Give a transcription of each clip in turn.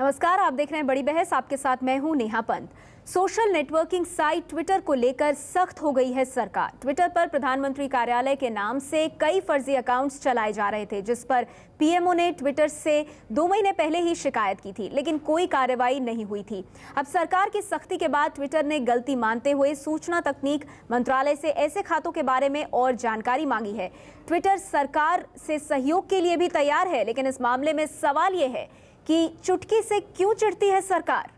नमस्कार, आप देख रहे हैं बड़ी बहस। आपके साथ मैं हूं Neha Pant. Social networking site Twitter को लेकर सख्त हो गई है सरकार। ट्विटर पर प्रधानमंत्री कार्यालय के नाम से कई फर्जी अकाउंट्स चलाए जा रहे थे, जिस पर पीएमओ ने ट्विटर से 2 महीने पहले ही शिकायत की थी, लेकिन कोई कार्रवाई नहीं हुई थी। अब सरकार की सख्ती के बाद ट्विटर ने गलती मानते हुए सूचना तकनीक मंत्रालय से ऐसे खातों के बारे में और जानकारी मांगी है। ट्विटर सरकार से सहयोग के लिए भी तैयार है, लेकिन इस मामले में सवाल यह है कि चुटकी से क्यों चिढ़ती है सरकार?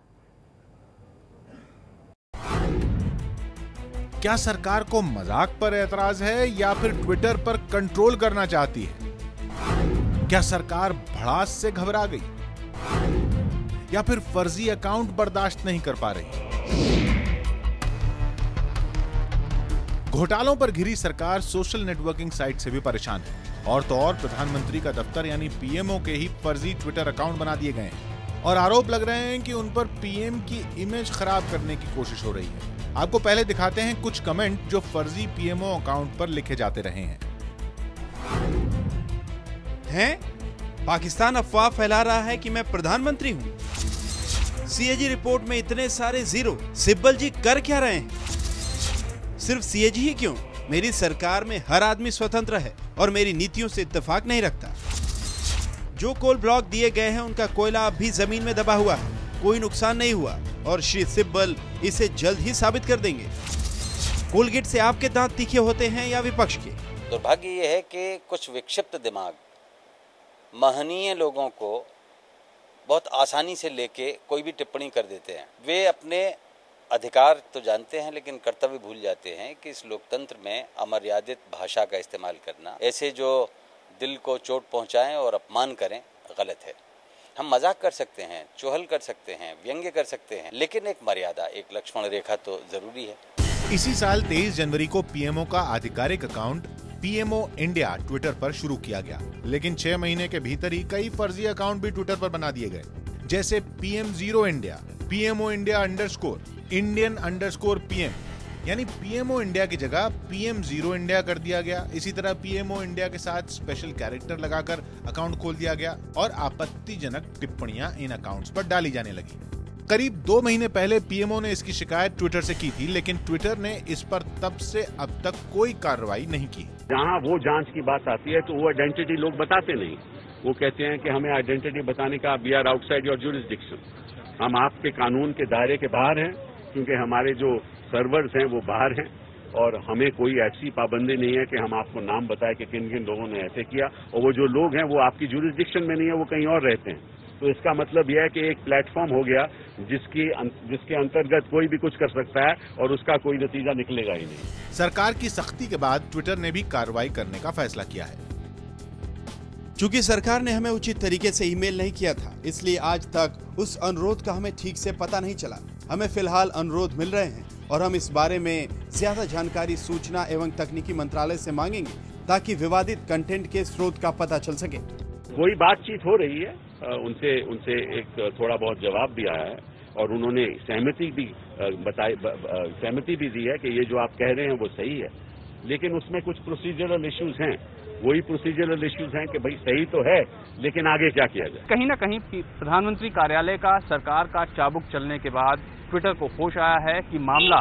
क्या सरकार को मजाक पर एतराज है या फिर ट्विटर पर कंट्रोल करना चाहती है? क्या सरकार भड़ास से घबरा गई या फिर फर्जी अकाउंट बर्दाश्त नहीं कर पा रही? घोटालों पर घिरी सरकार सोशल नेटवर्किंग साइट से भी परेशान है। और तो और प्रधानमंत्री का दफ्तर यानी पीएमओ के ही फर्जी ट्विटर अकाउंट बना दिए गए हैं और आरोप लग रहे हैं कि उन पर पीएम की इमेज खराब करने की कोशिश हो रही है। आपको पहले दिखाते हैं कुछ कमेंट जो फर्जी पीएमओ अकाउंट पर लिखे जाते रहे हैं? पाकिस्तान अफवाह फैला रहा है कि मैं प्रधानमंत्री हूँ। सीएजी रिपोर्ट में इतने सारे जीरो। सिब्बल जी कर क्या रहे हैं? सिर्फ सीएजी ही क्यों, मेरी सरकार में हर आदमी स्वतंत्र है और मेरी नीतियों से इत्तेफाक नहीं रखता। जो कोल ब्लॉक दिए गए हैं उनका कोयला अब भी जमीन में दबा हुआ है, कोई नुकसान नहीं हुआ और श्री सिब्बल इसे जल्द ही साबित कर देंगे। कोलगेट से आपके दांत तीखे होते हैं या विपक्ष के? दुर्भाग्य ये है कि कुछ विक्षिप्त दिमाग महनीय लोगों को बहुत आसानी से लेके कोई भी टिप्पणी कर देते हैं। वे अपने अधिकार तो जानते हैं लेकिन कर्तव्य भूल जाते हैं कि इस लोकतंत्र में अमर्यादित भाषा का इस्तेमाल करना, ऐसे जो दिल को चोट पहुंचाएं और अपमान करें, गलत है। हम मजाक कर सकते हैं, चुहल कर सकते हैं, व्यंग्य कर सकते हैं, लेकिन एक मर्यादा, एक लक्ष्मण रेखा तो जरूरी है। इसी साल 23 जनवरी को पीएमओ का आधिकारिक अकाउंट पीएमओ इंडिया ट्विटर पर शुरू किया गया, लेकिन 6 महीने के भीतर ही कई फर्जी अकाउंट भी ट्विटर पर बना दिए गए, जैसे PM0 India, PMO India underscore, Indian underscore PM, यानी पीएमओ इंडिया की जगह PM0 इंडिया कर दिया गया। इसी तरह पीएमओ इंडिया के साथ स्पेशल कैरेक्टर लगाकर अकाउंट खोल दिया गया और आपत्तिजनक टिप्पणियां इन अकाउंट्स पर डाली जाने लगी। करीब 2 महीने पहले पीएमओ ने इसकी शिकायत ट्विटर से की थी, लेकिन ट्विटर ने इस पर तब से अब तक कोई कार्रवाई नहीं की। जहां वो जांच की बात आती है तो वो आइडेंटिटी लोग बताते नहीं। वो कहते हैं कि हमें आइडेंटिटी बताने का we are outside your jurisdiction, हम आपके कानून के दायरे के बाहर हैं, क्योंकि हमारे जो सर्वर्स हैं वो बाहर हैं और हमें कोई ऐसी पाबंदी नहीं है कि हम आपको नाम बताएं कि किन किन लोगों ने ऐसे किया, और वो जो लोग हैं वो आपकी ज्यूरिसडिक्शन में नहीं है, वो कहीं और रहते हैं। तो इसका मतलब यह है कि एक प्लेटफॉर्म हो गया जिसके अंतर्गत कोई भी कुछ कर सकता है और उसका कोई नतीजा निकलेगा ही नहीं। सरकार की सख्ती के बाद ट्विटर ने भी कार्रवाई करने का फैसला किया है। चूंकि सरकार ने हमें उचित तरीके से ईमेल नहीं किया था, इसलिए आज तक उस अनुरोध का हमें ठीक से पता नहीं चला। हमें फिलहाल अनुरोध मिल रहे हैं और हम इस बारे में ज्यादा जानकारी सूचना एवं तकनीकी मंत्रालय से मांगेंगे ताकि विवादित कंटेंट के स्रोत का पता चल सके। कोई बातचीत हो रही है, उनसे एक थोड़ा बहुत जवाब भी आया है और उन्होंने सहमति भी दी है कि ये जो आप कह रहे हैं वो सही है, लेकिन उसमें कुछ प्रोसीजरल इश्यूज हैं। वही प्रोसीजरल इश्यूज हैं कि भाई सही तो है, लेकिन आगे क्या किया जाए। कहीं ना कहीं प्रधानमंत्री कार्यालय का सरकार का चाबुक चलने के बाद ट्विटर को होश आया है कि मामला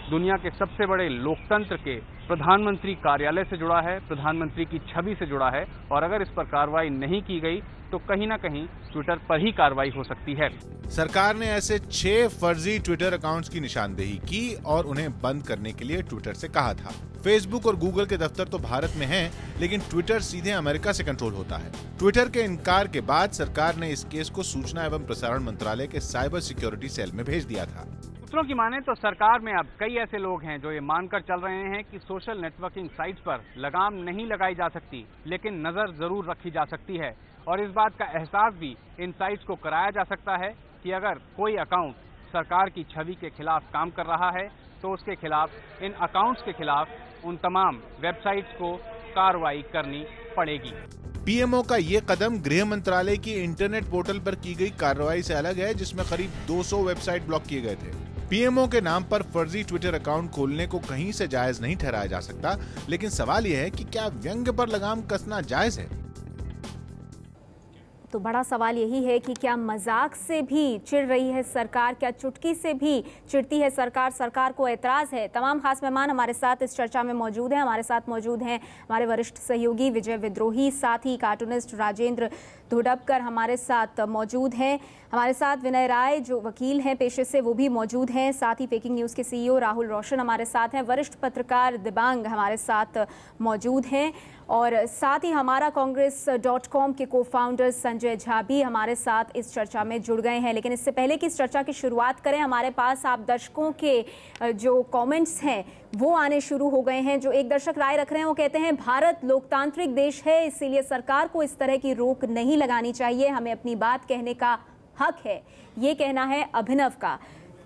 दुनिया के सबसे बड़े लोकतंत्र के प्रधानमंत्री कार्यालय से जुड़ा है, प्रधानमंत्री की छवि से जुड़ा है, और अगर इस पर कार्रवाई नहीं की गई तो कहीं ना कहीं ट्विटर पर ही कार्रवाई हो सकती है। सरकार ने ऐसे 6 फर्जी ट्विटर अकाउंट्स की निशानदेही की और उन्हें बंद करने के लिए ट्विटर से कहा था। फेसबुक और गूगल के दफ्तर तो भारत में हैं, लेकिन ट्विटर सीधे अमेरिका से कंट्रोल होता है। ट्विटर के इनकार के बाद सरकार ने इस केस को सूचना एवं प्रसारण मंत्रालय के साइबर सिक्योरिटी सेल में भेज दिया था। सूत्रों की माने तो सरकार में अब कई ऐसे लोग हैं जो ये मानकर चल रहे हैं कि सोशल नेटवर्किंग साइट्स पर लगाम नहीं लगाई जा सकती, लेकिन नजर जरूर रखी जा सकती है, और इस बात का एहसास भी इन साइट्स को कराया जा सकता है कि अगर कोई अकाउंट सरकार की छवि के खिलाफ काम कर रहा है तो उसके खिलाफ, इन अकाउंट्स के खिलाफ उन तमाम वेबसाइट्स को कार्रवाई करनी पड़ेगी। पीएमओ का ये कदम गृह मंत्रालय की इंटरनेट पोर्टल पर की गई कार्रवाई से अलग है, जिसमें करीब 200 वेबसाइट ब्लॉक किए गए थे। पीएमओ के नाम पर फर्जी ट्विटर अकाउंट खोलने को कहीं से जायज नहीं ठहराया जा सकता, लेकिन सवाल यह है कि क्या व्यंग्य पर लगाम कसना जायज है? तो बड़ा सवाल यही है कि क्या मजाक से भी चिढ़ रही है सरकार, क्या चुटकी से भी चिढ़ती है सरकार, सरकार को एतराज है। तमाम खास मेहमान हमारे साथ इस चर्चा में मौजूद हैं। हमारे साथ मौजूद हैं हमारे वरिष्ठ सहयोगी विजय विद्रोही, साथ ही कार्टूनिस्ट राजेंद्र धुडबकर हमारे साथ मौजूद हैं। हमारे साथ विनय राय जो वकील हैं पेशे से, वो भी मौजूद हैं। साथ ही फेकिंग न्यूज़ के CEO राहुल रोशन हमारे साथ हैं। वरिष्ठ पत्रकार दिबांग हमारे साथ मौजूद हैं और साथ ही हमारा कांग्रेस.com के co-फाउंडर संजय झा भी हमारे साथ इस चर्चा में जुड़ गए हैं। लेकिन इससे पहले कि इस चर्चा की शुरुआत करें, हमारे पास आप दर्शकों के जो कमेंट्स हैं वो आने शुरू हो गए हैं। जो एक दर्शक राय रख रहे हैं वो कहते हैं भारत लोकतांत्रिक देश है, इसीलिए सरकार को इस तरह की रोक नहीं लगानी चाहिए, हमें अपनी बात कहने का हक है, ये कहना है अभिनव का।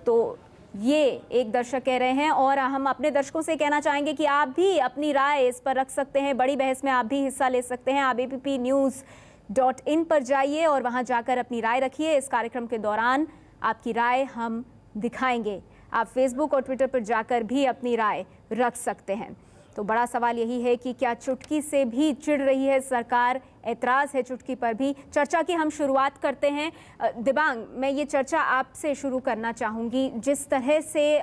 तो ये एक दर्शक कह रहे हैं और हम अपने दर्शकों से कहना चाहेंगे कि आप भी अपनी राय इस पर रख सकते हैं, बड़ी बहस में आप भी हिस्सा ले सकते हैं। आप ABPnews.in पर जाइए और वहां जाकर अपनी राय रखिए। इस कार्यक्रम के दौरान आपकी राय हम दिखाएंगे। आप फेसबुक और ट्विटर पर जाकर भी अपनी राय रख सकते हैं। तो बड़ा सवाल यही है कि क्या चुटकी से भी चिढ़ रही है सरकार, एतराज़ है चुटकी पर भी। चर्चा की हम शुरुआत करते हैं। दिबांग, मैं ये चर्चा आपसे शुरू करना चाहूँगी। जिस तरह से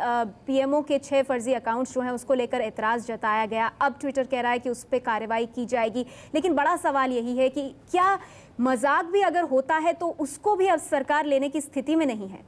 PMO के 6 फर्जी अकाउंट्स जो हैं उसको लेकर एतराज़ जताया गया, अब ट्विटर कह रहा है कि उस पर कार्रवाई की जाएगी, लेकिन बड़ा सवाल यही है कि क्या मजाक भी अगर होता है तो उसको भी अब सरकार लेने की स्थिति में नहीं है।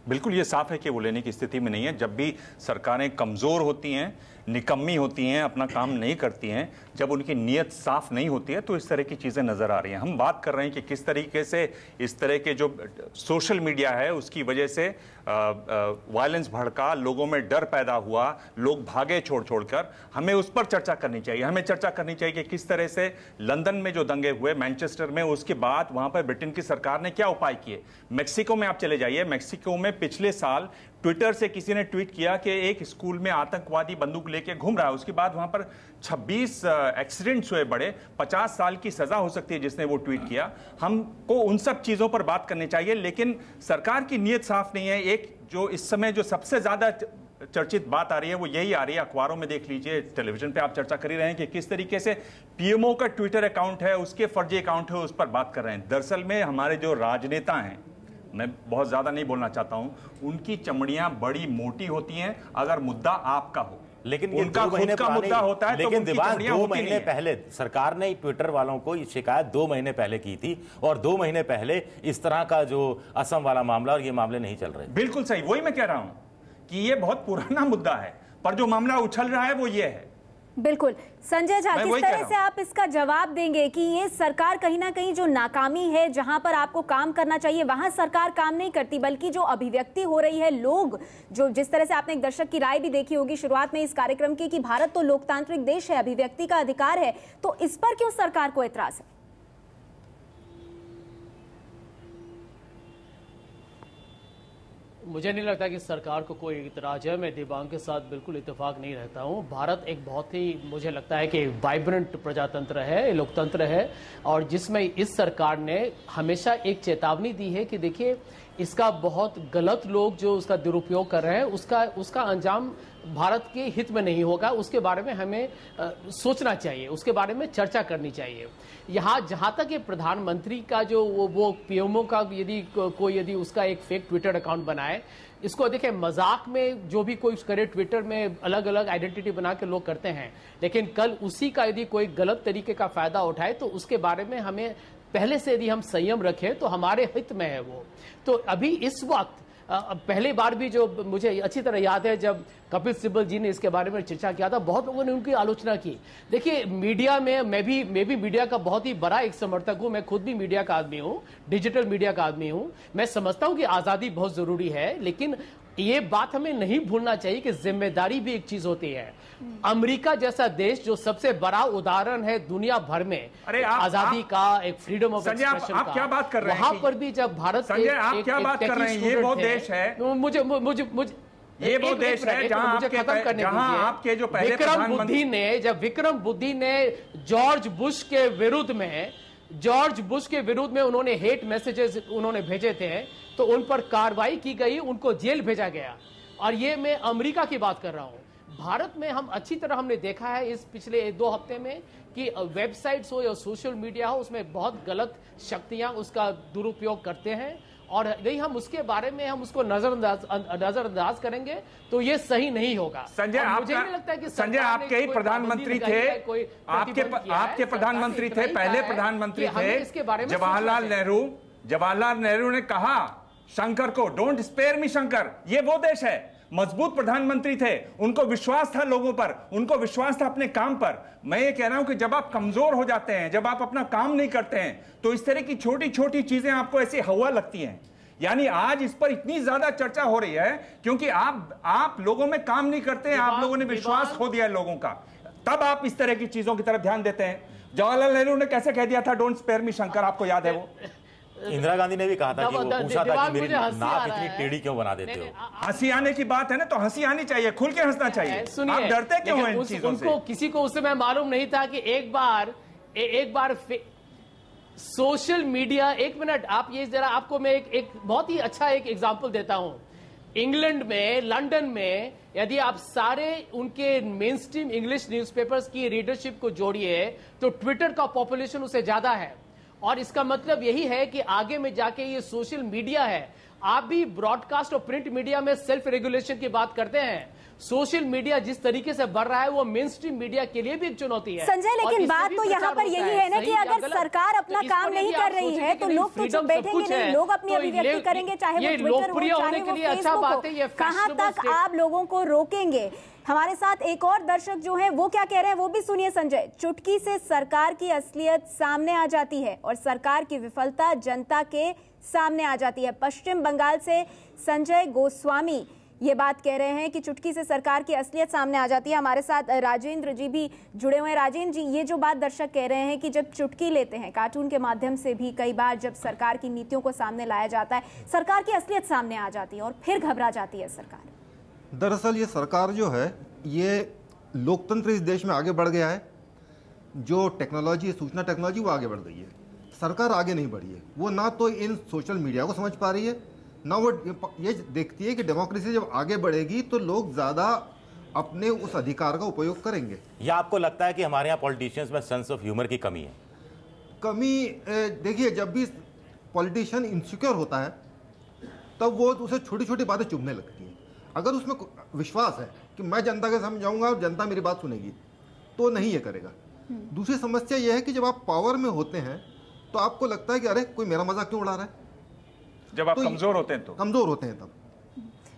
बिल्कुल ये साफ है कि वो लेने की स्थिति में नहीं है। जब भी सरकारें कमज़ोर होती हैं, निकम्मी होती हैं, अपना काम नहीं करती हैं, जब उनकी नीयत साफ नहीं होती है तो इस तरह की चीज़ें नज़र आ रही हैं। हम बात कर रहे हैं कि किस तरीके से इस तरह के जो सोशल मीडिया है उसकी वजह से वायलेंस भड़का, लोगों में डर पैदा हुआ, लोग भागे छोड़कर। हमें उस पर चर्चा करनी चाहिए। हमें चर्चा करनी चाहिए कि किस तरह से लंदन में जो दंगे हुए, मैनचेस्टर में, उसके बाद वहाँ पर ब्रिटेन की सरकार ने क्या उपाय किए। मैक्सिको में आप चले जाइए, मैक्सिको में पिछले साल ट्विटर से किसी ने ट्वीट किया कि एक स्कूल में आतंकवादी बंदूक लेके घूम रहा है। उसके बाद वहां पर 26 एक्सीडेंट्स हुए बड़े, 50 साल की सजा हो सकती है जिसने वो ट्वीट किया। हमको उन सब चीजों पर बात करनी चाहिए, लेकिन सरकार की नीयत साफ नहीं है। एक जो इस समय जो सबसे ज्यादा चर्चित बात आ रही है वो यही आ रही है, अखबारों में देख लीजिए, टेलीविजन पे आप चर्चा कर ही रहे हैं कि किस तरीके से PMO का ट्विटर अकाउंट है, उसके फर्जी अकाउंट है, उस पर बात कर रहे हैं। दरअसल में हमारे जो राजनेता हैं, मैं बहुत ज्यादा नहीं बोलना चाहता हूं, उनकी चमड़ियां बड़ी मोटी होती हैं अगर मुद्दा आपका हो, लेकिन उनका खुद का मुद्दा होता है। लेकिन दिबांग 2 महीने पहले सरकार ने ट्विटर वालों को ये शिकायत 2 महीने पहले की थी और 2 महीने पहले इस तरह का जो असम वाला मामला और ये मामले नहीं चल रहे। बिल्कुल सही, वही मैं कह रहा हूं कि ये बहुत पुराना मुद्दा है, पर जो मामला उछल रहा है वो ये है। बिल्कुल। संजय झा, किस तरह से आप इसका जवाब देंगे कि ये सरकार कहीं ना कहीं जो नाकामी है, जहां पर आपको काम करना चाहिए वहां सरकार काम नहीं करती, बल्कि जो अभिव्यक्ति हो रही है, लोग जो जिस तरह से आपने एक दर्शक की राय भी देखी होगी शुरुआत में इस कार्यक्रम की कि भारत तो लोकतांत्रिक देश है, अभिव्यक्ति का अधिकार है, तो इस पर क्यों सरकार को एतराज है? मुझे नहीं लगता कि सरकार को कोई इतराज है। मैं दिबांग के साथ बिल्कुल इत्तेफाक नहीं रहता हूं। भारत एक बहुत ही, मुझे लगता है कि वाइब्रेंट प्रजातंत्र है, लोकतंत्र है, और जिसमें इस सरकार ने हमेशा एक चेतावनी दी है कि देखिए इसका बहुत गलत लोग जो उसका दुरुपयोग कर रहे हैं उसका अंजाम भारत के हित में नहीं होगा। उसके बारे में हमें सोचना चाहिए, उसके बारे में चर्चा करनी चाहिए। यहाँ जहां तक ये प्रधानमंत्री का जो वो PMO का यदि उसका एक फेक ट्विटर अकाउंट बनाए, इसको देखिए मजाक में जो भी कोई करे, ट्विटर में अलग अलग आइडेंटिटी बना के लोग करते हैं, लेकिन कल उसी का यदि कोई गलत तरीके का फायदा उठाए तो उसके बारे में हमें पहले से यदि हम संयम रखें तो हमारे हित में है वो। तो अभी इस वक्त पहली बार भी जो मुझे अच्छी तरह याद है जब कपिल सिब्बल जी ने इसके बारे में चर्चा किया था, बहुत लोगों ने उनकी आलोचना की। देखिए मीडिया में मैं भी मीडिया का बहुत ही बड़ा एक समर्थक हूं, मैं खुद भी मीडिया का आदमी हूं, डिजिटल मीडिया का आदमी हूं। मैं समझता हूं कि आजादी बहुत जरूरी है, लेकिन ये बात हमें नहीं भूलना चाहिए कि जिम्मेदारी भी एक चीज होती है। अमेरिका जैसा देश जो सबसे बड़ा उदाहरण है दुनिया भर में आजादी का, एक फ्रीडम ऑफ एक्सप्रेशन का, क्या बात कर रहे हैं? वहां पर भी जब भारत संजय आप क्या बात कर रहे हैं? ये वो देश है, मुझे ये वो देश है जहां मुझे खत्म करने दीजिए। आपके जो पहले विक्रम बुद्धि ने जॉर्ज बुश के विरुद्ध में उन्होंने हेट मैसेजेस उन्होंने भेजे थे, तो उन पर कार्रवाई की गई, उनको जेल भेजा गया। और ये मैं अमेरिका की बात कर रहा हूं। भारत में हम अच्छी तरह हमने देखा है इस पिछले 2 हफ्ते में कि वेबसाइट्स हो या सोशल मीडिया हो, उसमें बहुत गलत शक्तियां उसका दुरुपयोग करते हैं, और नहीं हम उसके बारे में हम उसको नजरअंदाज करेंगे तो ये सही नहीं होगा। संजय, मुझे नहीं लगता कि संजय आपके ही प्रधानमंत्री थे, आपके प्रधानमंत्री थे, पहले प्रधानमंत्री थे जवाहरलाल नेहरू ने कहा शंकर को, डोंट स्पेयर मी शंकर। ये वो देश है, मजबूत प्रधानमंत्री थे, उनको विश्वास था लोगों पर, उनको विश्वास था अपने काम पर। मैं ये कह रहा हूं कि जब आप कमजोर हो जाते हैं, जब आप अपना काम नहीं करते हैं, तो इस तरह की छोटी छोटी चीजें आपको ऐसी हवा लगती हैं। यानी आज इस पर इतनी ज्यादा चर्चा हो रही है क्योंकि आप लोगों में काम नहीं करते हैं, आप लोगों ने विश्वास खो दिया है लोगों का, तब आप इस तरह की चीजों की तरफ ध्यान देते हैं। जवाहरलाल नेहरू ने कैसे कह दिया था डोंट स्पेयर मी शंकर, आपको याद है वो? इंदिरा गांधी ने भी कहा था कि वो पूछा था कि मेरी नाक इतनी टेढ़ी क्यों बना देते हो। हंसी आने की बात है ना, तो हंसी आनी चाहिए, खुल के हंसना चाहिए। आप डरते क्यों हैं इन चीजों से? उनको किसी को उस समय मालूम नहीं था कि एक बार सोशल मीडिया, एक मिनट आप ये जरा, आपको मैं एक बहुत ही अच्छा एक एग्जांपल देता हूं। इंग्लैंड में, लंदन में यदि आप सारे उनके मेन स्ट्रीम इंग्लिश न्यूज़पेपर्स की रीडरशिप को जोड़िए तो ट्विटर का पॉपुलेशन उससे ज्यादा है। और इसका मतलब यही है कि आगे में जाके ये सोशल मीडिया है। आप भी ब्रॉडकास्ट और प्रिंट मीडिया में सेल्फ रेगुलेशन की बात करते हैं, सोशल मीडिया जिस तरीके से बढ़ रहा है वो मेन स्ट्रीम मीडिया के लिए भी एक चुनौती है। संजय, लेकिन बात तो यहाँ पर यही है ना कि अगर सरकार अपना काम नहीं कर रही है तो लोग तो चुप बैठेंगे नहीं, लोग अपनी अभिव्यक्ति करेंगे, चाहे वो ट्विटर हो, चाहे वो फेसबुक हो। कहाँ तक आप लोगों को रोकेंगे? हमारे साथ एक और दर्शक जो है वो क्या कह रहे हैं वो भी सुनिए। संजय, चुटकी से सरकार की असलियत सामने आ जाती है और सरकार की विफलता जनता के सामने आ जाती है। पश्चिम बंगाल से संजय गोस्वामी ये बात कह रहे हैं कि चुटकी से सरकार की असलियत सामने आ जाती है। हमारे साथ राजेंद्र जी भी जुड़े हुए हैं। राजेंद्र जी, ये जो बात दर्शक कह रहे हैं कि जब चुटकी लेते हैं, कार्टून के माध्यम से भी कई बार जब सरकार की नीतियों को सामने लाया जाता है, सरकार की असलियत सामने आ जाती है और फिर घबरा जाती है सरकार। दरअसल ये सरकार जो है, ये लोकतंत्र इस देश में आगे बढ़ गया है। जो टेक्नोलॉजी, सूचना टेक्नोलॉजी, वो आगे बढ़ गई है, सरकार आगे नहीं बढ़ी है। वो ना तो इन सोशल मीडिया को समझ पा रही है, ना वो ये देखती है कि डेमोक्रेसी जब आगे बढ़ेगी तो लोग ज़्यादा अपने उस अधिकार का उपयोग करेंगे। या आपको लगता है कि हमारे यहाँ पॉलिटिशियंस में सेंस ऑफ ह्यूमर की कमी है? देखिए, जब भी पॉलिटिशियन इनसिक्योर होता है तब वो उसे छोटी छोटी बातें चुभने लगती हैं। अगर उसमें विश्वास है कि मैं जनता के समझाऊंगा और जनता मेरी बात सुनेगी, तो नहीं ये करेगा। दूसरी समस्या ये है कि जब आप पावर में होते हैं तो आपको लगता है कि अरे कोई मेरा मजाक क्यों उड़ा रहा है। जब आप कमजोर होते हैं तब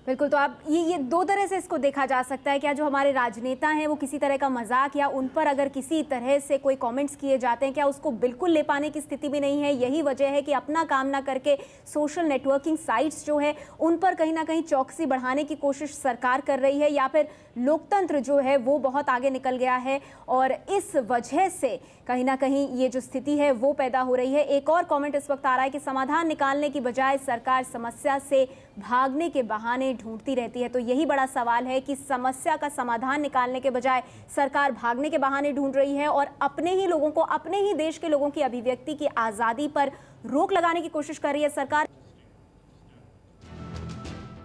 बिल्कुल। तो आप ये दो तरह से इसको देखा जा सकता है। क्या जो हमारे राजनेता हैं वो किसी तरह का मजाक या उन पर अगर किसी तरह से कोई कमेंट्स किए जाते हैं, क्या उसको बिल्कुल ले पाने की स्थिति भी नहीं है? यही वजह है कि अपना काम ना करके सोशल नेटवर्किंग साइट्स जो है उन पर कहीं ना कहीं चौकसी बढ़ाने की कोशिश सरकार कर रही है, या फिर लोकतंत्र जो है वो बहुत आगे निकल गया है और इस वजह से कहीं ना कहीं ये जो स्थिति है वो पैदा हो रही है। एक और कमेंट इस वक्त आ रहा है कि समाधान निकालने की बजाय सरकार समस्या से भागने के बहाने ढूंढती रहती है। तो यही बड़ा सवाल है कि समस्या का समाधान निकालने के बजाय सरकार भागने के बहाने ढूंढ रही है और अपने ही लोगों को, अपने ही देश के लोगों की अभिव्यक्ति की आजादी पर रोक लगाने की कोशिश कर रही है सरकार।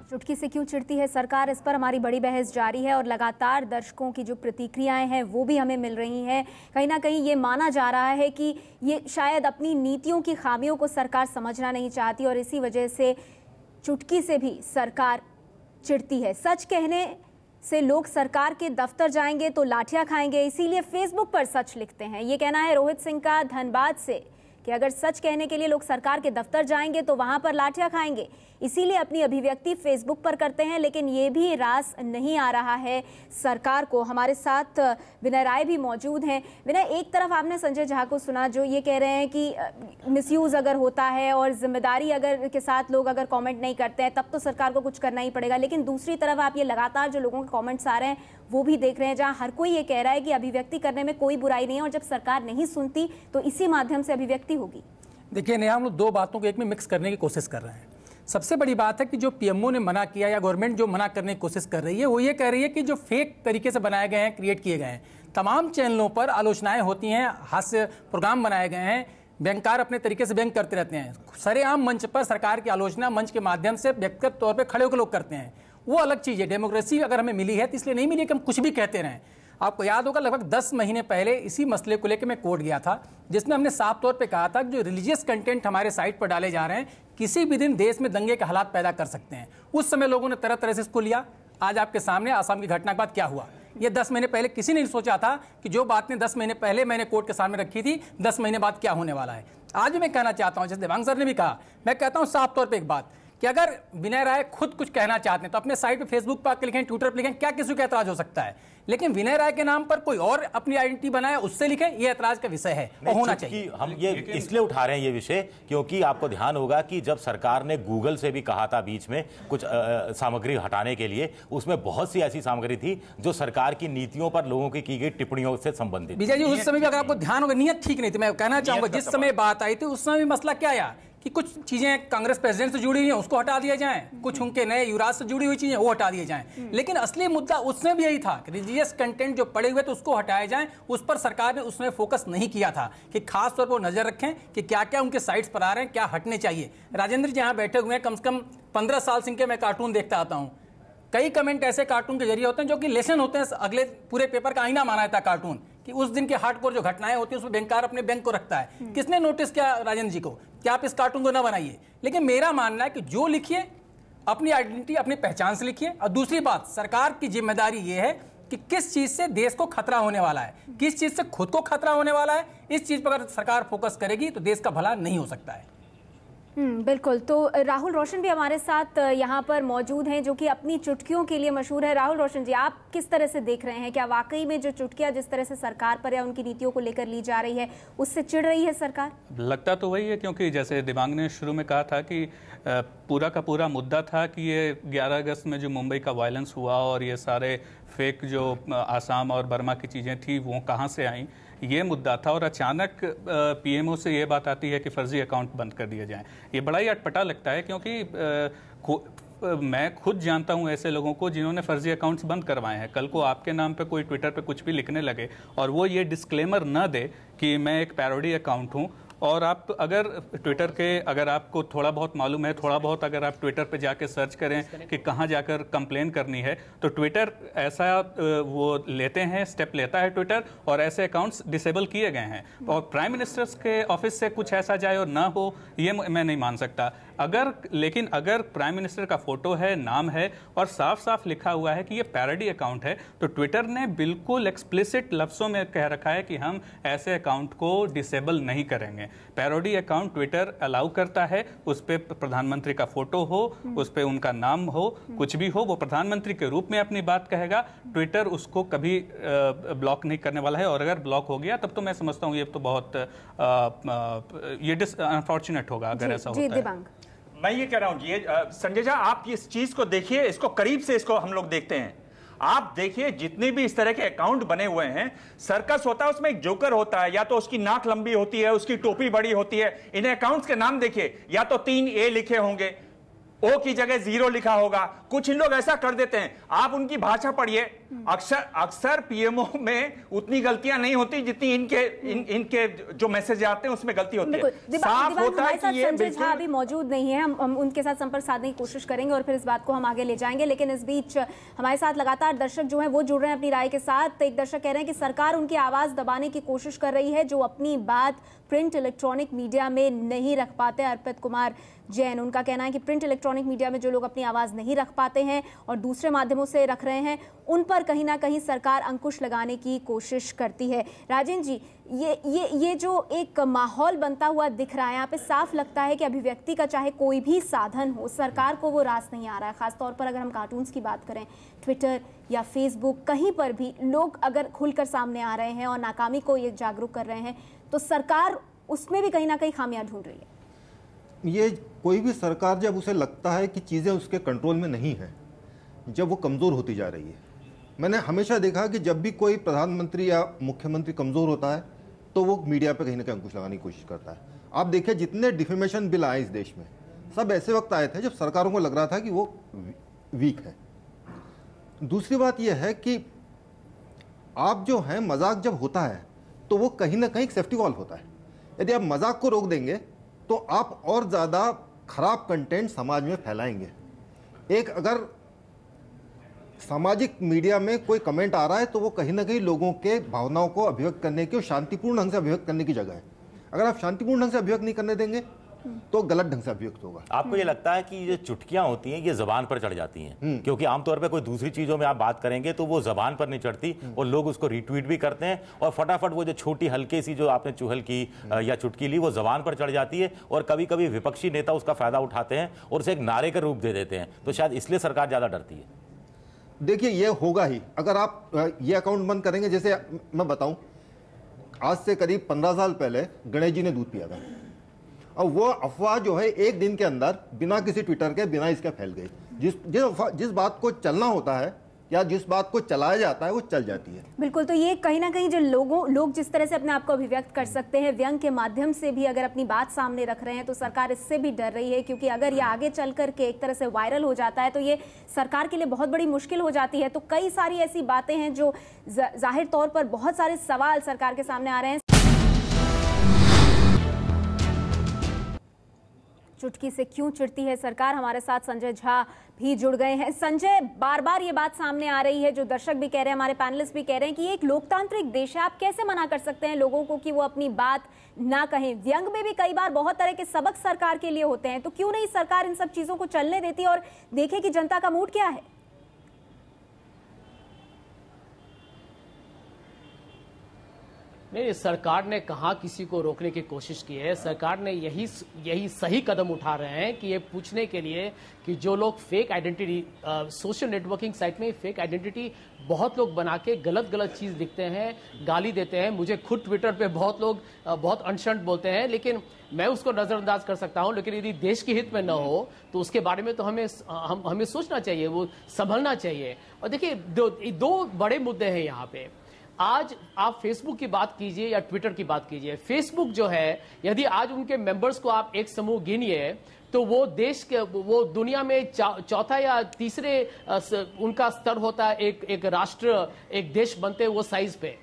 चुटकी से क्यों चिढ़ती है सरकार, इस पर हमारी बड़ी बहस जारी है और लगातार दर्शकों की जो प्रतिक्रियाएं हैं वो भी हमें मिल रही हैं। कहीं ना कहीं ये माना जा रहा है कि ये शायद अपनी नीतियों की खामियों को सरकार समझना नहीं चाहती और इसी वजह से चुटकी से भी सरकार चिढ़ती है। सच कहने से लोग सरकार के दफ्तर जाएंगे तो लाठियां खाएंगे, इसीलिए फेसबुक पर सच लिखते हैं। ये कहना है रोहित सिंह का धनबाद से कि अगर सच कहने के लिए लोग सरकार के दफ्तर जाएंगे तो वहां पर लाठियां खाएंगे, इसीलिए अपनी अभिव्यक्ति फेसबुक पर करते हैं। लेकिन ये भी रास नहीं आ रहा है सरकार को। हमारे साथ विनय राय भी मौजूद हैं। विनय, एक तरफ आपने संजय झा को सुना जो ये कह रहे हैं कि मिसयूज अगर होता है और जिम्मेदारी अगर के साथ लोग अगर कमेंट नहीं करते हैं तब तो सरकार को कुछ करना ही पड़ेगा, लेकिन दूसरी तरफ आप ये लगातार जो लोगों के कमेंट्स आ रहे हैं वो भी देख रहे हैं जहां हर कोई ये कह रहा है कि अभिव्यक्ति करने में कोई बुराई नहीं है और जब सरकार नहीं सुनती तो इसी माध्यम से अभिव्यक्ति होगी। देखिए नेहा, हम लोग दो बातों को एक में मिक्स करने की कोशिश कर रहे हैं। सबसे बड़ी बात है कि जो पीएमओ ने मना किया या गवर्नमेंट जो मना करने की कोशिश कर रही है वो ये कह रही है कि जो फेक तरीके से बनाए गए हैं, क्रिएट किए गए हैं, तमाम चैनलों पर आलोचनाएं होती हैं, हास्य प्रोग्राम बनाए गए हैं, बैंककार अपने तरीके से बैंक करते रहते हैं, सरेआम मंच पर सरकार की आलोचना मंच के माध्यम से व्यक्तिगत तौर पर खड़े होकर लोग करते हैं। वो अलग चीज़ है। डेमोक्रेसी अगर हमें मिली है तो इसलिए नहीं मिली है कि हम कुछ भी कहते रहें। आपको याद होगा लगभग 10 महीने पहले इसी मसले को लेकर मैं कोर्ट गया था, जिसमें हमने साफ तौर पे कहा था कि जो रिलीजियस कंटेंट हमारे साइट पर डाले जा रहे हैं किसी भी दिन देश में दंगे के हालात पैदा कर सकते हैं। उस समय लोगों ने तरह तरह से इसको लिया। आज आपके सामने आसाम की घटना के बाद क्या हुआ, ये 10 महीने पहले किसी ने नहीं सोचा था कि जो बातें 10 महीने पहले मैंने कोर्ट के सामने रखी थी 10 महीने बाद क्या होने वाला है। आज भी मैं कहना चाहता हूं, जैसे देवांग सर ने भी कहा, मैं कहता हूं साफ तौर पे एक बात कि अगर विनय राय खुद कुछ कहना चाहते हैं तो अपने साइट पे फेसबुक पर आकर लिखें, ट्विटर पर लिखें, क्या किसी को ऐतराज हो सकता है। लेकिन विनय राय के नाम पर कोई और अपनी आइडेंटिटी बनाए उससे लिखे, ये ऐतराज का विषय है और होना चाहिए। हम ये इसलिए उठा रहे हैं ये विषय क्योंकि आपको ध्यान होगा कि जब सरकार ने गूगल से भी कहा था बीच में कुछ सामग्री हटाने के लिए, उसमें बहुत सी ऐसी सामग्री थी जो सरकार की नीतियों पर लोगों की गई टिप्पणियों से संबंधित। विजय जी, उस समय भी अगर आपको ध्यान होगा नियत ठीक नहीं थी। मैं कहना चाहूंगा जिस समय बात आई थी उस समय भी मसला क्या आया कि कुछ चीजें कांग्रेस प्रेसिडेंट से जुड़ी हुई हैं उसको हटा दिया जाए, कुछ उनके नए युवराज से जुड़ी हुई चीजें वो हटा दिए जाएं। लेकिन असली मुद्दा उसमें भी यही था कि रिलीजियस कंटेंट जो पड़े हुए तो उसको हटाया जाए। उस पर सरकार ने उसमें फोकस नहीं किया था कि खास तौर पर नजर रखें कि क्या क्या उनके साइट्स पर आ रहे हैं, क्या हटने चाहिए। राजेंद्र जी यहाँ बैठे हुए हैं, कम से कम 15 साल से इनके मैं कार्टून देखता आता हूँ। कई कमेंट ऐसे कार्टून के जरिए होते हैं जो कि लेसन होते हैं, अगले पूरे पेपर का आईना माना जाता है कार्टून कि उस दिन के हार्डकोर जो घटनाएं होती है उसमें बैंकर अपने बैंक को रखता है। किसने नोटिस किया राजेंद्र जी को कि आप इस कार्टून को ना बनाइए। लेकिन मेरा मानना है कि जो लिखिए अपनी आइडेंटिटी अपनी पहचान से लिखिए। और दूसरी बात, सरकार की जिम्मेदारी ये है कि किस चीज से देश को खतरा होने वाला है, किस चीज से खुद को खतरा होने वाला है। इस चीज पर अगर सरकार फोकस करेगी तो देश का भला नहीं हो सकता है। बिल्कुल। तो राहुल रोशन भी हमारे साथ यहाँ पर मौजूद हैं जो कि अपनी चुटकियों के लिए मशहूर है। राहुल रोशन जी, आप किस तरह से देख रहे हैं, क्या वाकई में जो चुटकियां जिस तरह से सरकार पर या उनकी नीतियों को लेकर ली जा रही है उससे चिढ़ रही है सरकार? लगता तो वही है, क्योंकि जैसे दिमाग ने शुरू में कहा था कि पूरा का पूरा मुद्दा था कि ये 11 अगस्त में जो मुंबई का वायलेंस हुआ और ये सारे फेक जो आसाम और बर्मा की चीज़ें थी वो कहाँ से आई, ये मुद्दा था। और अचानक पीएमओ से ये बात आती है कि फर्जी अकाउंट बंद कर दिए जाएं। ये बड़ा ही अटपटा लगता है, क्योंकि मैं खुद जानता हूं ऐसे लोगों को जिन्होंने फर्जी अकाउंट्स बंद करवाए हैं। कल को आपके नाम पे कोई ट्विटर पे कुछ भी लिखने लगे और वो ये डिस्क्लेमर न दे कि मैं एक पैरोडी अकाउंट हूं, और आप अगर ट्विटर के अगर आपको थोड़ा बहुत मालूम है, थोड़ा बहुत अगर आप ट्विटर पे जाके सर्च करें कि कहाँ जाकर कंप्लेन करनी है, तो ट्विटर ऐसा वो लेते हैं, स्टेप लेता है ट्विटर, और ऐसे अकाउंट्स डिसेबल किए गए हैं। और प्राइम मिनिस्टर्स के ऑफिस से कुछ ऐसा जाए और ना हो, ये मैं नहीं मान सकता। लेकिन अगर प्राइम मिनिस्टर का फोटो है, नाम है और साफ साफ लिखा हुआ है कि ये पैरोडी अकाउंट है, तो ट्विटर ने बिल्कुल एक्सप्लिसिट लफ्जों में कह रखा है कि हम ऐसे अकाउंट को डिसेबल नहीं करेंगे। पैरोडी अकाउंट ट्विटर अलाउ करता है, उस पर प्रधानमंत्री का फोटो हो, उस पर उनका नाम हो, कुछ भी हो, वो प्रधानमंत्री के रूप में अपनी बात कहेगा, ट्विटर उसको कभी ब्लॉक नहीं करने वाला है। और अगर ब्लॉक हो गया तब तो मैं समझता हूँ ये तो बहुत ये अनफॉर्चुनेट होगा अगर ऐसा होता है। मैं ये कह रहा हूं, ये संजय जी आप इस चीज को देखिए, इसको करीब से इसको हम लोग देखते हैं। आप देखिए जितने भी इस तरह के अकाउंट बने हुए हैं, सर्कस होता है, उसमें एक जोकर होता है, या तो उसकी नाक लंबी होती है, उसकी टोपी बड़ी होती है। इन अकाउंट्स के नाम देखिए, या तो 3 A लिखे होंगे, ओ की जगह 0 लिखा होगा। कुछ इन लोग ऐसा कर देते हैं, आप उनकी भाषा पढ़िए। अक्सर पीएमओ में उतनी गलतियां नहीं होती जितनी इनके जो मैसेज आते हैं उसमें गलती होती है। साफ होता है कि ये संजय झा अभी मौजूद नहीं है, हम उनके साथ संपर्क साधने की कोशिश करेंगे और फिर इस बात को हम आगे ले जाएंगे। लेकिन इस बीच हमारे साथ लगातार दर्शक जो है वो जुड़ रहे हैं अपनी राय के साथ। एक दर्शक कह रहे हैं कि सरकार उनकी आवाज दबाने की कोशिश कर रही है जो अपनी बात प्रिंट इलेक्ट्रॉनिक मीडिया में नहीं रख पाते। अर्पित कुमार जैन, उनका कहना है कि प्रिंट इलेक्ट्रॉनिक मीडिया में जो लोग अपनी आवाज नहीं रख पाते हैं और दूसरे माध्यमों से रख रहे हैं, उन पर कहीं ना कहीं सरकार अंकुश लगाने की कोशिश करती है। राजेंद्र जी, ये जो एक माहौल बनता हुआ दिख रहा है, यहाँ पे साफ लगता है कि अभिव्यक्ति का चाहे कोई भी साधन हो, सरकार को वो रास नहीं आ रहा है। खासतौर पर अगर हम कार्टून्स की बात करें, ट्विटर या फेसबुक, कहीं पर भी लोग अगर खुलकर सामने आ रहे हैं और नाकामी को ये जागरूक कर रहे हैं, तो सरकार उसमें भी कहीं ना कहीं खामियां ढूंढ रही है। ये कोई भी सरकार जब उसे लगता है कि चीज़ें उसके कंट्रोल में नहीं है, जब वो कमज़ोर होती जा रही है। मैंने हमेशा देखा कि जब भी कोई प्रधानमंत्री या मुख्यमंत्री कमज़ोर होता है तो वो मीडिया पे कहीं ना कहीं अंकुश लगाने की कोशिश करता है। आप देखिए जितने डिफेमेशन बिल आए इस देश में, सब ऐसे वक्त आए थे जब सरकारों को लग रहा था कि वो वीक है। दूसरी बात यह है कि आप जो है मजाक जब होता है तो वो कहीं ना कहीं एक सेफ्टी वॉल्व होता है। यदि आप मजाक को रोक देंगे तो आप और ज़्यादा खराब कंटेंट समाज में फैलाएंगे। एक अगर सामाजिक मीडिया में कोई कमेंट आ रहा है तो वो कहीं ना कहीं लोगों के भावनाओं को अभिव्यक्त करने की और शांतिपूर्ण ढंग से अभिव्यक्त करने की जगह है। अगर आप शांतिपूर्ण ढंग से अभिव्यक्त नहीं करने देंगे तो गलत ढंग से अभिव्यक्त होगा। आपको ये लगता है कि ये चुटकियां होती हैं ये जबान पर चढ़ जाती हैं? क्योंकि आमतौर पे कोई दूसरी चीजों में आप बात करेंगे तो वो जबान पर नहीं चढ़ती और लोग उसको रीट्वीट भी करते हैं और फटाफट वो जो छोटी हल्के सी जो आपने चुहल की या चुटकी ली वो जबान पर चढ़ जाती है और कभी कभी विपक्षी नेता उसका फायदा उठाते हैं और उसे एक नारे का रूप दे देते हैं। तो शायद इसलिए सरकार ज्यादा डरती है। देखिए ये होगा ही अगर आप ये अकाउंट बंद करेंगे। जैसे मैं बताऊं, आज से करीब 15 साल पहले गणेश जी ने दूध पिया था और वो अफवाह जो है एक दिन के अंदर बिना किसी ट्विटर के बिना इसके फैल गई। जिस बात को चलना होता है या जिस बात को चलाया जाता है वो चल जाती है। बिल्कुल, तो ये कहीं ना कहीं जो लोग जिस तरह से अपने आप को अभिव्यक्त कर सकते हैं व्यंग के माध्यम से भी अगर अपनी बात सामने रख रहे हैं तो सरकार इससे भी डर रही है, क्योंकि अगर ये आगे चल करके एक तरह से वायरल हो जाता है तो ये सरकार के लिए बहुत बड़ी मुश्किल हो जाती है। तो कई सारी ऐसी बातें हैं जो जाहिर तौर पर बहुत सारे सवाल सरकार के सामने आ रहे हैं। चुटकी से क्यों चिढ़ती है सरकार? हमारे साथ संजय झा भी जुड़ गए हैं। संजय, बार बार ये बात सामने आ रही है, जो दर्शक भी कह रहे हैं, हमारे पैनलिस्ट भी कह रहे हैं कि ये एक लोकतांत्रिक देश है, आप कैसे मना कर सकते हैं लोगों को कि वो अपनी बात ना कहें? व्यंग में भी कई बार बहुत तरह के सबक सरकार के लिए होते हैं, तो क्यों नहीं सरकार इन सब चीजों को चलने देती और देखे कि जनता का मूड क्या है? नहीं, सरकार ने कहाँ किसी को रोकने की कोशिश की है। सरकार ने यही सही कदम उठा रहे हैं कि ये पूछने के लिए कि जो लोग fake identity social networking site में फेक आइडेंटिटी बहुत लोग बना के गलत चीज लिखते हैं, गाली देते हैं। मुझे खुद ट्विटर पे बहुत लोग बहुत अनशंट बोलते हैं, लेकिन मैं उसको नजरअंदाज कर सकता हूं। लेकिन यदि देश के हित में न हो तो उसके बारे में तो हमें सोचना चाहिए, वो संभलना चाहिए। और देखिए दो बड़े मुद्दे हैं यहाँ पे। आज आप फेसबुक की बात कीजिए या ट्विटर की बात कीजिए, फेसबुक जो है यदि आज उनके मेंबर्स को आप एक समूह गिनिए तो वो दुनिया में चौथा या तीसरे उनका स्तर होता है एक राष्ट्र, एक देश बनते वो साइज पे।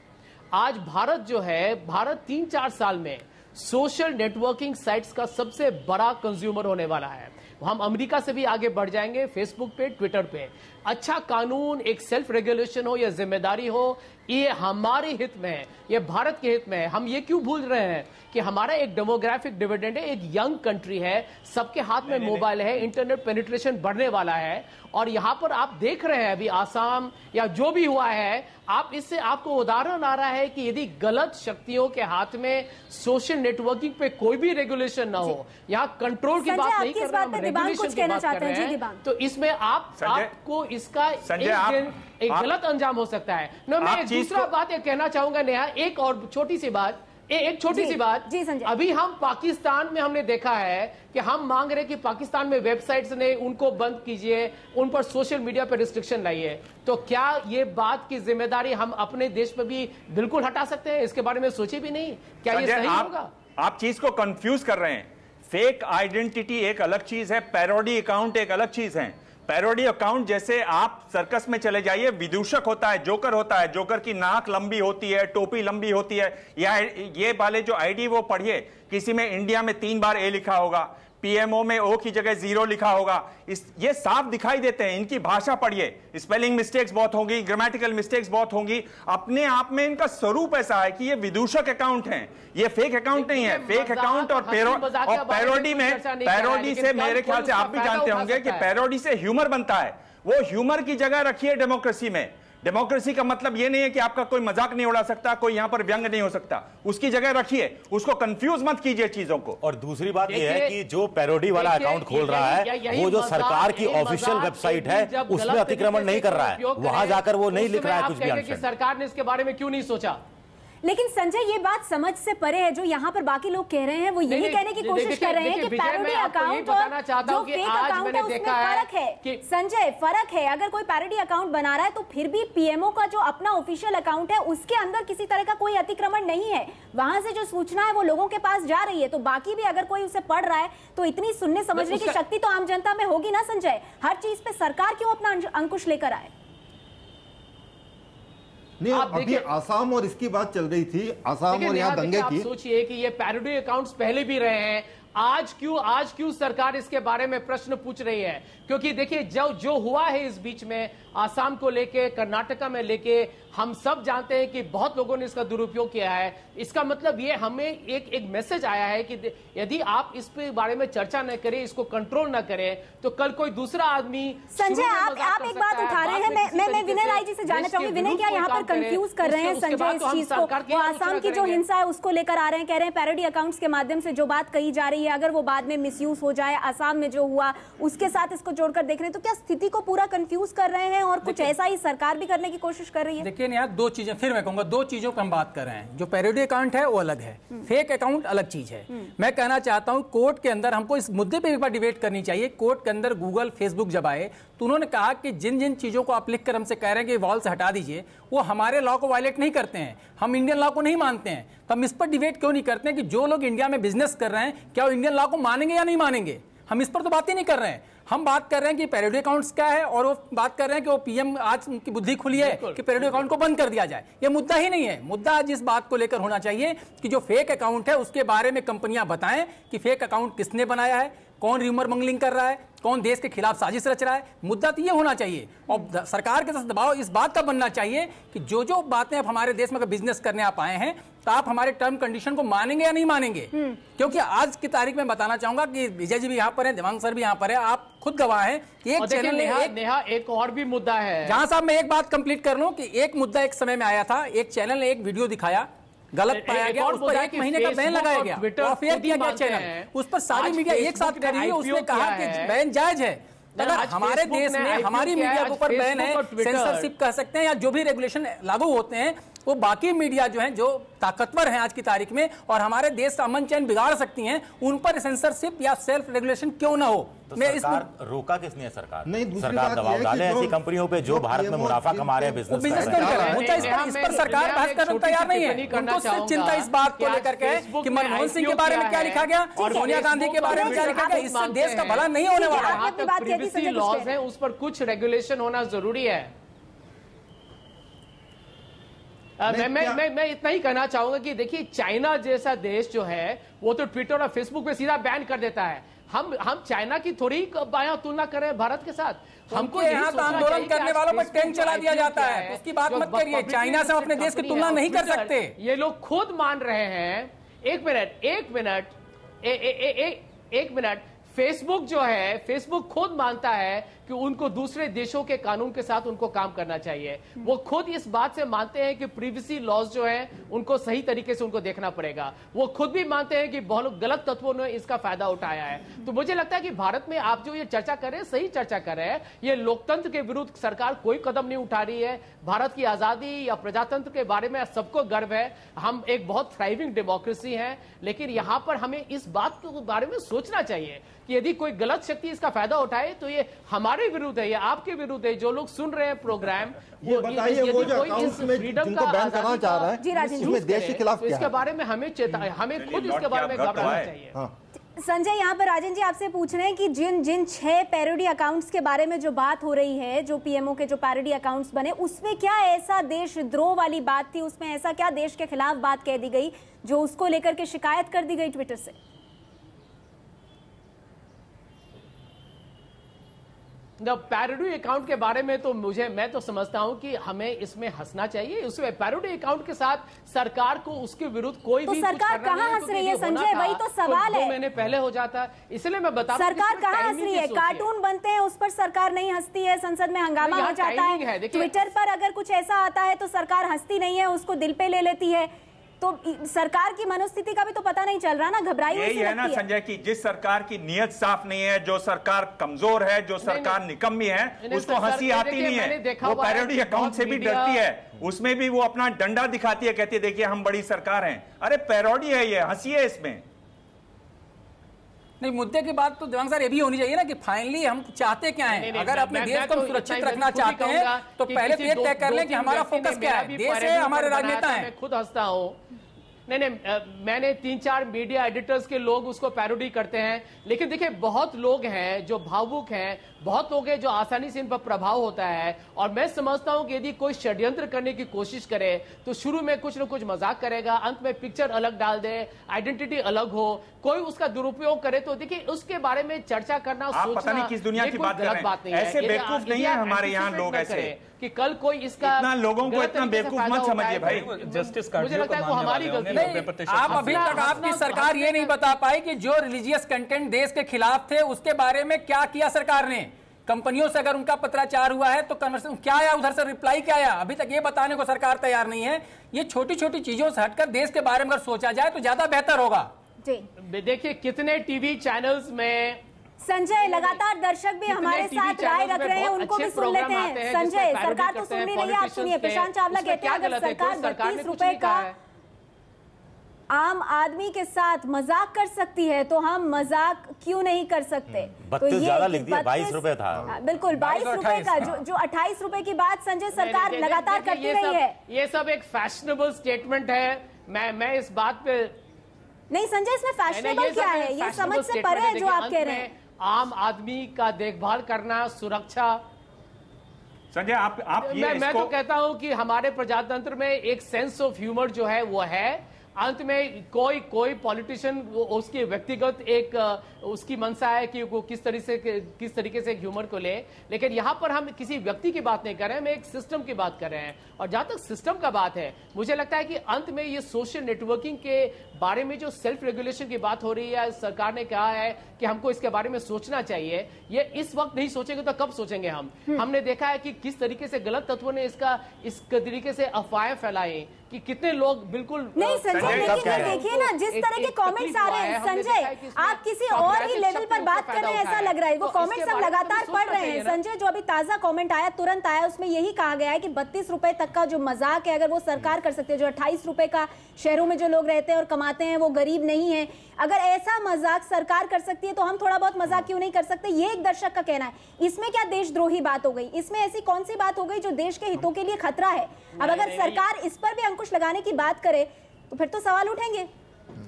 आज भारत जो है, भारत 3-4 साल में सोशल नेटवर्किंग साइट्स का सबसे बड़ा कंज्यूमर होने वाला है। हम अमेरिका से भी आगे बढ़ जाएंगे फेसबुक पे, ट्विटर पे। अच्छा कानून, एक सेल्फ रेगुलेशन हो या जिम्मेदारी हो, ये हमारे हित में है, ये भारत के हित में है। हम ये क्यों भूल रहे हैं कि हमारा एक डेमोग्राफिक डिविडेंड है, एक यंग कंट्री है, सबके हाथ में मोबाइल है, इंटरनेट पेनिट्रेशन बढ़ने वाला है। और यहां पर आप देख रहे हैं अभी आसाम या जो भी हुआ है, आप इससे आपको उदाहरण आ रहा है कि यदि गलत शक्तियों के हाथ में सोशल नेटवर्किंग पे कोई भी रेगुलेशन ना हो, यहाँ कंट्रोल की बात नहीं कर रहे हैं, रेगुलेशन की बात कर रहे हैं, तो इसमें आपको इसका एक गलत अंजाम हो सकता है। मैं एक दूसरा बात ये कहना चाहूंगा नेहा, एक और छोटी सी बात, एक छोटी सी बात। अभी हम पाकिस्तान में हमने देखा है कि हम मांग रहे कि पाकिस्तान में वेबसाइट्स ने उनको बंद कीजिए, उन पर सोशल मीडिया पर रिस्ट्रिक्शन लाइए। तो क्या ये बात की जिम्मेदारी हम अपने देश में भी बिल्कुल हटा सकते हैं? इसके बारे में सोचे भी नहीं, क्या ये सही होगा? आप चीज को कंफ्यूज कर रहे हैं। फेक आइडेंटिटी एक अलग चीज है, पैरोडी अकाउंट एक अलग चीज है। पैरोडी अकाउंट जैसे आप सर्कस में चले जाइए, विदूषक होता है, जोकर होता है, जोकर की नाक लंबी होती है, टोपी लंबी होती है, या ये वाले जो आईडी वो पढ़िए, किसी में इंडिया में 3 बार ए लिखा होगा, पीएमओ में ओ की जगह 0 लिखा होगा। ये साफ दिखाई देते हैं। इनकी भाषा पढ़िए, स्पेलिंग मिस्टेक्स बहुत होंगी, ग्रामेटिकल मिस्टेक्स बहुत होंगी। अपने आप में इनका स्वरूप ऐसा है कि ये विदूषक अकाउंट हैं, ये फेक अकाउंट नहीं है। फेक अकाउंट और पैरोडी में, पैरोडी से मेरे ख्याल से आप भी जानते होंगे कि पैरोडी से ह्यूमर बनता है। वो ह्यूमर की जगह रखिए डेमोक्रेसी में। डेमोक्रेसी का मतलब यह नहीं है कि आपका कोई मजाक नहीं उड़ा सकता, कोई यहां पर व्यंग नहीं हो सकता, उसकी जगह रखिए, उसको कंफ्यूज मत कीजिए चीजों को। और दूसरी बात यह है कि जो पैरोडी वाला अकाउंट खोल रहा है वो जो सरकार की ऑफिशियल वेबसाइट है उसमें अतिक्रमण नहीं कर रहा है, वहां जाकर वो नहीं लिख रहा है कुछ भी। सरकार ने इसके बारे में क्यों नहीं सोचा? लेकिन संजय, ये बात समझ से परे है। जो यहाँ पर बाकी लोग कह रहे हैं वो यही कहने की कोशिश कर रहे हैं कि पैरोडी अकाउंट और जो फेक अकाउंट है उसमें फर्क है। संजय, फर्क है। अगर कोई पैरोडी अकाउंट बना रहा है तो फिर भी पीएमओ का जो अपना ऑफिशियल अकाउंट है उसके अंदर किसी तरह का कोई अतिक्रमण नहीं है। वहां से जो सूचना है वो लोगों के पास जा रही है। तो बाकी भी अगर कोई उसे पढ़ रहा है तो इतनी सुनने समझने की शक्ति तो आम जनता में होगी ना संजय। हर चीज पे सरकार क्यों अपना अंकुश लेकर आए? नहीं, अभी आसाम और इसकी बात चल रही थी, आसाम और यहाँ दंगे की। सोचिए कि ये पैरोडी अकाउंट्स पहले भी रहे हैं, आज क्यों सरकार इसके बारे में प्रश्न पूछ रही है? क्योंकि देखिए जो हुआ है इस बीच में आसाम को लेके, कर्नाटका में लेके, हम सब जानते हैं कि बहुत लोगों ने इसका दुरुपयोग किया है। इसका मतलब ये हमें एक मैसेज आया है कि यदि आप इस पे बारे में चर्चा न करें, इसको कंट्रोल न करें, तो कल कोई दूसरा आदमी। संजय, आप एक बात उठा रहे हैं, मैं विनय राय जी से जानना चाहूंगी। विनय, क्या यहाँ पर कंफ्यूज कर रहे हैं संजय इस चीज को? वो आसाम की जो हिंसा है उसको लेकर आ रहे हैं, कह रहे हैं पैरोडी अकाउंट्स के माध्यम से जो बात कही जा रही है, अगर वो बाद में मिसयूज हो जाए, आसाम में जो हुआ उसके साथ इसको जोड़कर देख रहे हैं, तो क्या स्थिति को पूरा कंफ्यूज कर रहे हैं और कुछ ऐसा ही सरकार भी करने की कोशिश कर रही है? देखिए यहाँ दो चीजें, फिर मैं कहूंगा दो चीजों पर हम बात कर रहे हैं। जो पैरोडी अकाउंट है वो अलग है, फेक अकाउंट अलग चीज है। मैं कहना चाहता हूं कोर्ट के अंदर हमको इस मुद्दे पे एक बार डिबेट करनी चाहिए। कोर्ट के अंदर गूगल, फेसबुक जब आए तो उन्होंने कहा कि जिन जिन चीजों को आप लिख कर हमसे कह रहे हैं कि वॉल से हटा दीजिए, वो हमारे लॉ को वायलेट नहीं करते हैं, हम इंडियन लॉ को नहीं मानते हैं। तो हम इस पर डिबेट क्यों नहीं करते हैं कि जो लोग इंडिया में बिजनेस कर रहे हैं क्या वो इंडियन लॉ को मानेंगे या नहीं मानेंगे? हम इस पर तो बात ही नहीं कर रहे हैं। हम बात कर रहे हैं कि पैरोडी अकाउंट्स क्या है, और वो बात कर रहे हैं कि वो पीएम आज उनकी बुद्धि खुली है कि पैरोडी अकाउंट को बंद कर दिया जाए। ये मुद्दा ही नहीं है। मुद्दा आज इस बात को लेकर होना चाहिए कि जो फेक अकाउंट है उसके बारे में कंपनियां बताएं कि फेक अकाउंट किसने बनाया है, कौन र्यूमर मंगलिंग कर रहा है, कौन देश के खिलाफ साजिश रच रहा है। मुद्दा तो ये होना चाहिए। और सरकार के साथ दबाव इस बात का बनना चाहिए कि जो जो बातें आप हमारे देश में अगर बिजनेस करने आप आए हैं तो आप हमारे टर्म कंडीशन को मानेंगे या नहीं मानेंगे। क्योंकि आज की तारीख में बताना चाहूंगा कि विजय जी भी यहाँ पर है, देवांग सर भी यहाँ पर है, आप खुद गवाह हैं कि एक चैनल नेहा एक और भी मुद्दा है। जहां साहब मैं एक बात कंप्लीट कर लूं कि एक मुद्दा एक समय में आया था, एक चैनल ने एक वीडियो दिखाया, गलत पाया गया, उस पर 1 महीने का बैन लगाया गया, अफेयर किया गया चैनल, उस पर सारी मीडिया एक साथ कर रही है। उसने कहा कि बैन जायज है। अगर हमारे देश में हमारी मीडिया के ऊपर बैन है, सेंसरशिप कह सकते हैं, या जो भी रेगुलेशन लागू होते हैं, वो बाकी मीडिया जो हैं, जो ताकतवर हैं आज की तारीख में और हमारे देश का अमन चैन बिगाड़ सकती हैं, उन पर सेंसरशिप या सेल्फ रेगुलेशन क्यों ना हो? तो सरकार रोका किसने है? सरकार नहीं, सरकार दबाव डाले ऐसी कंपनियों पे जो भारत में मुनाफा कमा रहे हैं, बिजनेस कर रहे हैं। इस पर सरकार बहस करने तैयार नहीं है। उनको सिर्फ चिंता इस बात को लेकर के कि मनमोहन सिंह के बारे में क्या लिखा गया और सोनिया गांधी के बारे में क्या लिखा गया, इससे देश का भला नहीं होने वाला। लॉज है, उस पर कुछ रेगुलेशन होना जरूरी है। मैं इतना ही कहना चाहूंगा कि देखिए चाइना जैसा देश जो है वो तो ट्विटर और फेसबुक पे सीधा बैन कर देता है। हम चाइना की थोड़ी बायां तुलना कर रहे हैं भारत के साथ। हमको यहाँ आंदोलन करने वालों पर टैंक चला दिया जाता है, उसकी बात मत करिए। चाइना से हम अपने देश की तुलना नहीं कर सकते। ये लोग खुद मान रहे हैं। एक मिनट फेसबुक जो है, फेसबुक खुद मानता है कि उनको दूसरे देशों के कानून के साथ उनको काम करना चाहिए। वो खुद इस बात से मानते हैं कि प्रिवेसी लॉज जो है उनको सही तरीके से उनको देखना पड़ेगा। वो खुद भी मानते हैं कि बहुत गलत तत्वों ने इसका फायदा उठाया है। तो मुझे लगता है कि भारत में आप जो ये चर्चा कर रहे हैं, सही चर्चा कर रहे हैं। ये लोकतंत्र के विरुद्ध सरकार कोई कदम नहीं उठा रही है। भारत की आजादी या प्रजातंत्र के बारे में सबको गर्व है। हम एक बहुत थ्राइविंग डेमोक्रेसी है, लेकिन यहां पर हमें इस बात के बारे में सोचना चाहिए कि यदि कोई गलत शक्ति इसका फायदा उठाए तो ये हमारे विरुद्ध है या आपके विरुद्ध है। जो लोग सुन रहे हैं प्रोग्राम, ये बताइए वो जो अकाउंट्स में जिनको बैन करना चाह रहा है उसमें देश के खिलाफ क्या है? इसके बारे में हमें खुद इसके बारे में घबराना चाहिए। संजय, यहाँ पर राजन जी आपसे पूछ रहे हैं कि जिन 6 पैरोडी अकाउंट्स के बारे में जो बात हो रही है, जो पीएमओ के जो पैरोडी अकाउंट्स बने, उसमें क्या ऐसा देशद्रोह वाली बात थी? उसमें ऐसा क्या देश के खिलाफ बात कह दी गई जो उसको लेकर के शिकायत कर दी गई ट्विटर से? पैरोडी अकाउंट के बारे में तो मैं तो समझता हूं कि हमें इसमें हंसना चाहिए। उसमें पैरोडी अकाउंट के साथ सरकार को उसके विरुद्ध कोई तो भी सरकार कहां हंस रही है संजय? वही तो सवाल है। 2 महीने पहले हो जाता, इसलिए मैं बता रहा हूं सरकार कहां हंस रही है? कार्टून बनते हैं उस पर सरकार नहीं हंसती है, संसद में हंगामा हो जाता है। ट्विटर पर अगर कुछ ऐसा आता है तो सरकार हंसती नहीं है, उसको दिल पे ले लेती है। तो सरकार की मनोस्थिति का भी तो पता नहीं चल रहा ना, घबराई हुई यही है ना संजय की जिस सरकार की नीयत साफ नहीं है, जो सरकार कमजोर है, जो सरकार निकम्मी है, उसको हंसी आती नहीं है। वो पैरोडी अकाउंट से भी डरती है, उसमें भी वो अपना डंडा दिखाती है, कहती है देखिए हम बड़ी सरकार हैं। अरे पैरोडी है ये, हंसी है इसमें। नहीं, मुद्दे की बात तो देवांग सर ये भी होनी चाहिए ना कि फाइनली हम चाहते क्या हैं। अगर अपने देश को सुरक्षित रखना चाहते हैं तो पहले तो ये तय कर लें कि हमारा फोकस क्या है। देश है, हमारे राजनेता हैं। मैं खुद हंसता हूं। नहीं, मैंने 3-4 मीडिया एडिटर्स के लोग उसको पैरोडी करते हैं, लेकिन देखिए बहुत लोग हैं जो भावुक हैं, बहुत लोग हैं जो आसानी से इन पर प्रभाव होता है। और मैं समझता हूं कि यदि कोई षड्यंत्र करने की कोशिश करे तो शुरू में कुछ न कुछ मजाक करेगा, अंत में पिक्चर अलग डाल दे, आइडेंटिटी अलग हो, कोई उसका दुरुपयोग करे तो देखिए उसके बारे में चर्चा करना, आप पता नहीं किस दुनिया की बात कर रहे हैं। ऐसे बेवकूफ नहीं है हमारे यहाँ लोग ऐसे कि कल कोई इसका इतना लोगों को इतना बेवकूफ मत समझिए भाई। जस्टिस मुझे लगता है वो हमारी गलती नहीं। आप अभी तक आपकी सरकार ये नहीं बता पाई कि जो रिलीजियस कंटेंट देश के खिलाफ थे उसके बारे में क्या किया सरकार ने। कंपनियों से अगर उनका पत्राचार हुआ है तो कन्वर्सेशन क्या आया, उधर से रिप्लाई क्या आया, अभी तक ये बताने को सरकार तैयार नहीं है। ये छोटी छोटी चीजों से हटकर देश के बारे में अगर सोचा जाए तो ज्यादा बेहतर होगा। जी देखिए कितने टीवी चैनल्स में संजय, लगातार दर्शक भी हमारे साथ राय रख रहे हैं, उनको भी सुन लेते हैं। संजय, सरकार तो सुन नहीं रही है, आप सुनिए। प्रशांत चावला कहते हैं अगर सरकार 32 रुपए का आम आदमी के साथ मजाक कर सकती है तो हम मजाक क्यों नहीं कर सकते। 32 ज्यादा लिख दिया, 22 रुपए था। बिल्कुल 22 रुपए का जो 28 रुपए की बात संजय सरकार लगातार करती रही है। ये सब एक फैशनेबल स्टेटमेंट है। मैं इस बात पे नहीं संजय, इसमें फैशनेबल क्या है, ये समझ से परे है जो आप कह रहे हैं। आम आदमी का देखभाल करना, सुरक्षा। संजय आप ये मैं तो कहता हूं कि हमारे प्रजातंत्र में एक सेंस ऑफ ह्यूमर जो है वो है। अंत में कोई पॉलिटिशियन उसकी व्यक्तिगत एक उसकी मंशा है कि वो किस तरीके से ह्यूमर को ले, लेकिन यहां पर हम किसी व्यक्ति की बात नहीं कर रहे हैं, हम एक सिस्टम की बात कर रहे हैं। और जहां तक सिस्टम का बात है, मुझे लगता है कि अंत में ये सोशल नेटवर्किंग के बारे में जो सेल्फ रेगुलेशन की बात हो रही है, सरकार ने कहा है कि हमको इसके बारे में सोचना चाहिए। ये इस वक्त नहीं सोचेंगे तो कब सोचेंगे हम। हमने देखा है कि किस तरीके से गलत तत्वों ने इस तरीके से अफवाहें फैलाई कि कितने लोग बिल्कुल नहीं। संजय लेकिन देखिए ना जिस तरह के कमेंट्स आ रहे हैं संजय, आप किसी और ही लेवल पर बात कर रहे हैं ऐसा लग रहा है। वो कमेंट्स हम लगातार पढ़ रहे हैं संजय। जो अभी ताजा कमेंट आया, तुरंत आया, उसमें यही कहा गया है कि 32 रुपए तक का जो मजाक है अगर वो सरकार कर सकती है, जो 28 रुपए का शहरों में जो लोग रहते हैं और कमाते हैं वो गरीब नहीं है, अगर ऐसा मजाक सरकार कर सकती है तो हम थोड़ा बहुत मजाक क्यों नहीं कर सकते, ये एक दर्शक का कहना है। इसमें क्या देशद्रोही बात हो गई? इसमें ऐसी कौन सी बात हो गई जो देश के हितों के लिए खतरा है? अब अगर सरकार इस पर भी अंकुश लगाने की बात करे तो फिर तो सवाल उठेंगे।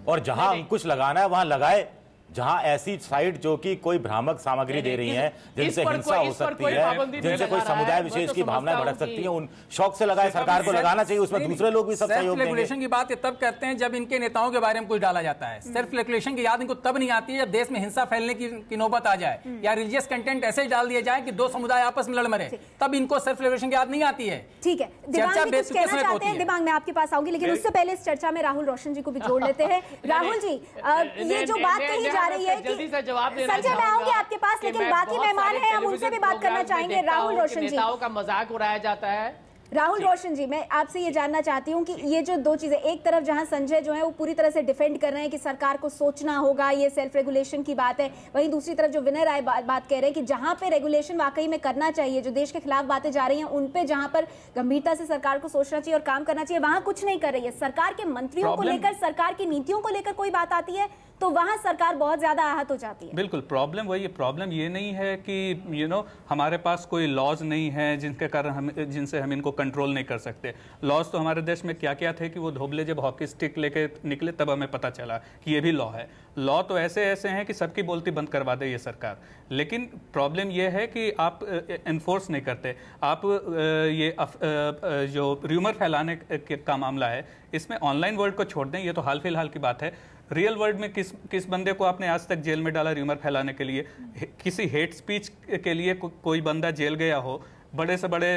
और जहां अंकुश लगाना है वहां लगाए। जहां ऐसी साइट जो कि कोई भ्रामक सामग्री दे रही है, जिनसे हिंसा हो सकती है, जिनसे कोई समुदाय विशेष की भावना भड़क सकती है, उन शौक से लगाए। सरकार को लगाना चाहिए, उसमें दूसरे लोग भी सब सहयोग देंगे। रेगुलेशन की बात तब करते हैं जब इनके नेताओं के बारे में कुछ डाला जाता है। सेल्फ रेगुलेशन की याद इनको तब नहीं आती है जब देश में हिंसा फैलने की नौबत आ जाए या रिलीजियस कंटेंट ऐसे डाल दिया जाए कि दो समुदाय आपस में लड़ मरे, तब इनको सेल्फ रेगुलेशन की याद नहीं आती है। ठीक है, दिमाग में आपके पास आऊंगी, लेकिन उससे पहले इस चर्चा में राहुल रोशन जी को भी जोड़ लेते हैं। राहुल जी, ये जो बात कही जा रही है कि जवाब देना संजय, मैं आऊंगी आपके पास, लेकिन बाकी मेहमान हैं, हम उनसे भी बात करना चाहेंगे। राहुल रोशन जी, नेताओं का मजाक उड़ाया जाता है। राहुल रोशन जी, मैं आपसे ये जानना चाहती हूँ कि ये जो दो चीजें, एक तरफ जहां संजय जो है वो पूरी तरह से डिफेंड कर रहे हैं कि सरकार को सोचना होगा, ये सेल्फ रेगुलेशन की बात है, वहीं दूसरी तरफ जो विनय राय बात कह रहे हैं कि जहां पे रेगुलेशन वाकई में करना चाहिए, जो देश के खिलाफ बातें जा रही हैं उन पे जहां पर गंभीरता से सरकार को सोचना चाहिए और काम करना चाहिए, वहां कुछ नहीं कर रही है। सरकार के मंत्रियों को लेकर, सरकार की नीतियों को लेकर कोई बात आती है तो वहां सरकार बहुत ज्यादा आहत हो जाती है। बिल्कुल, प्रॉब्लम वही है। प्रॉब्लम ये नहीं है कि हमारे पास कोई लॉज नहीं है जिनके कारण जिनसे हम इनको कंट्रोल नहीं कर सकते। लॉज तो हमारे देश में क्या क्या थे कि वो धोबले जब हॉकी स्टिक लेके निकले तब हमें पता चला कि ये भी लॉ है। लॉ तो ऐसे ऐसे हैं कि सबकी बोलती बंद करवा दे ये सरकार, लेकिन प्रॉब्लम ये है कि आप एनफोर्स नहीं करते। आप ये जो र्यूमर फैलाने का मामला है, इसमें ऑनलाइन वर्ल्ड को छोड़ दें, ये तो हाल फिलहाल की बात है। रियल वर्ल्ड में किस बंदे को आपने आज तक जेल में डाला र्यूमर फैलाने के लिए? किसी हेट स्पीच के लिए कोई बंदा जेल गया हो? बड़े से बड़े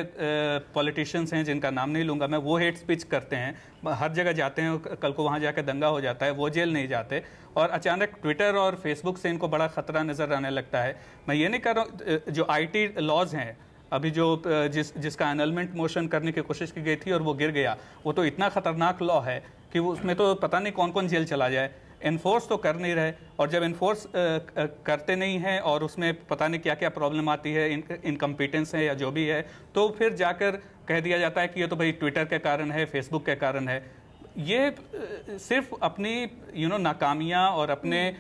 पॉलिटिशियंस हैं जिनका नाम नहीं लूंगा मैं, वो हेट स्पीच करते हैं, हर जगह जाते हैं, कल को वहाँ जाकर दंगा हो जाता है, वो जेल नहीं जाते। और अचानक ट्विटर और फेसबुक से इनको बड़ा खतरा नजर आने लगता है। मैं ये नहीं कर रहा हूँ, जो IT लॉज हैं अभी जो जिसका एनलमेंट मोशन करने की कोशिश की गई थी और वो गिर गया, वो तो इतना खतरनाक लॉ है कि वो उसमें तो पता नहीं कौन कौन जेल चला जाए। इन्फोर्स तो कर नहीं रहे, और जब इन्फोर्स करते नहीं हैं और उसमें पता नहीं क्या क्या प्रॉब्लम आती है, इनकम्पिटेंस है या जो भी है, तो फिर जाकर कह दिया जाता है कि ये तो भाई ट्विटर के कारण है, फेसबुक के कारण है। ये सिर्फ अपनी नाकामियां और अपने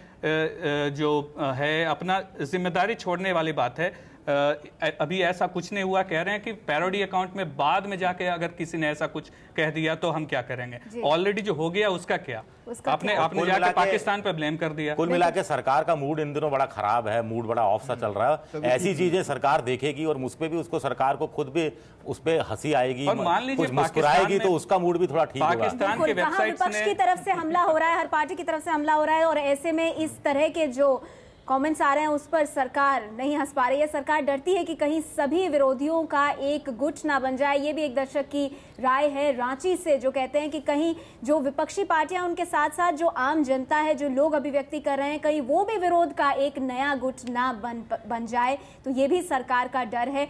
जो है अपना जिम्मेदारी छोड़ने वाली बात है। अभी ऐसा कुछ नहीं हुआ। कह रहे हैं कि पैरोडी अकाउंट में बाद में जाके अगर किसी ने ऐसा कुछ कह दिया तो हम क्या करेंगे। ऑलरेडी जो हो गया उसका क्या, आपने जाके पाकिस्तान पर ब्लेम कर दिया। कुल मिला के सरकार का मूड इन दिनों बड़ा खराब है, मूड बड़ा ऑफ सा चल रहा है। ऐसी चीजें सरकार देखेगी और मुझ पे भी उसको सरकार को खुद भी उस पे हंसी आएगी, और मान लीजिए मुस्कुराएगी तो उसका मूड भी थोड़ा ठीक होगा। पाकिस्तान के वेबसाइट विपक्ष की तरफ से हमला हो रहा है, हर पार्टी की तरफ से हमला हो रहा है, और ऐसे में इस तरह के जो कमेंट्स आ रहे हैं उस पर सरकार नहीं हंस पा रही है। सरकार डरती है कि कहीं सभी विरोधियों का एक गुट ना बन जाए। ये भी एक दर्शक की राय है रांची से, जो कहते हैं कि कहीं जो विपक्षी पार्टियां उनके साथ साथ जो आम जनता है, जो लोग अभिव्यक्ति कर रहे हैं, कहीं वो भी विरोध का एक नया गुट ना बन जाए। तो ये भी सरकार का डर है।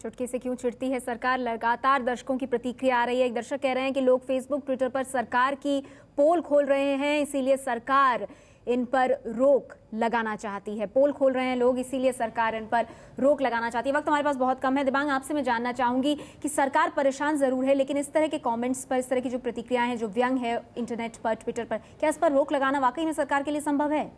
चुटकी से क्यों चिढ़ती है सरकार, लगातार दर्शकों की प्रतिक्रिया आ रही है। एक दर्शक कह रहे हैं कि लोग फेसबुक ट्विटर पर सरकार की पोल खोल रहे हैं, इसीलिए सरकार इन पर रोक लगाना चाहती है। पोल खोल रहे हैं लोग, इसीलिए सरकार इन पर रोक लगाना चाहती है। वक्त हमारे पास बहुत कम है। दिबांग, आपसे मैं जानना चाहूंगी कि सरकार परेशान जरूर है, लेकिन इस तरह के कमेंट्स पर, इस तरह की जो प्रतिक्रियाएं हैं, जो व्यंग है इंटरनेट पर, ट्विटर पर, क्या इस पर रोक लगाना वाकई में सरकार के लिए संभव है?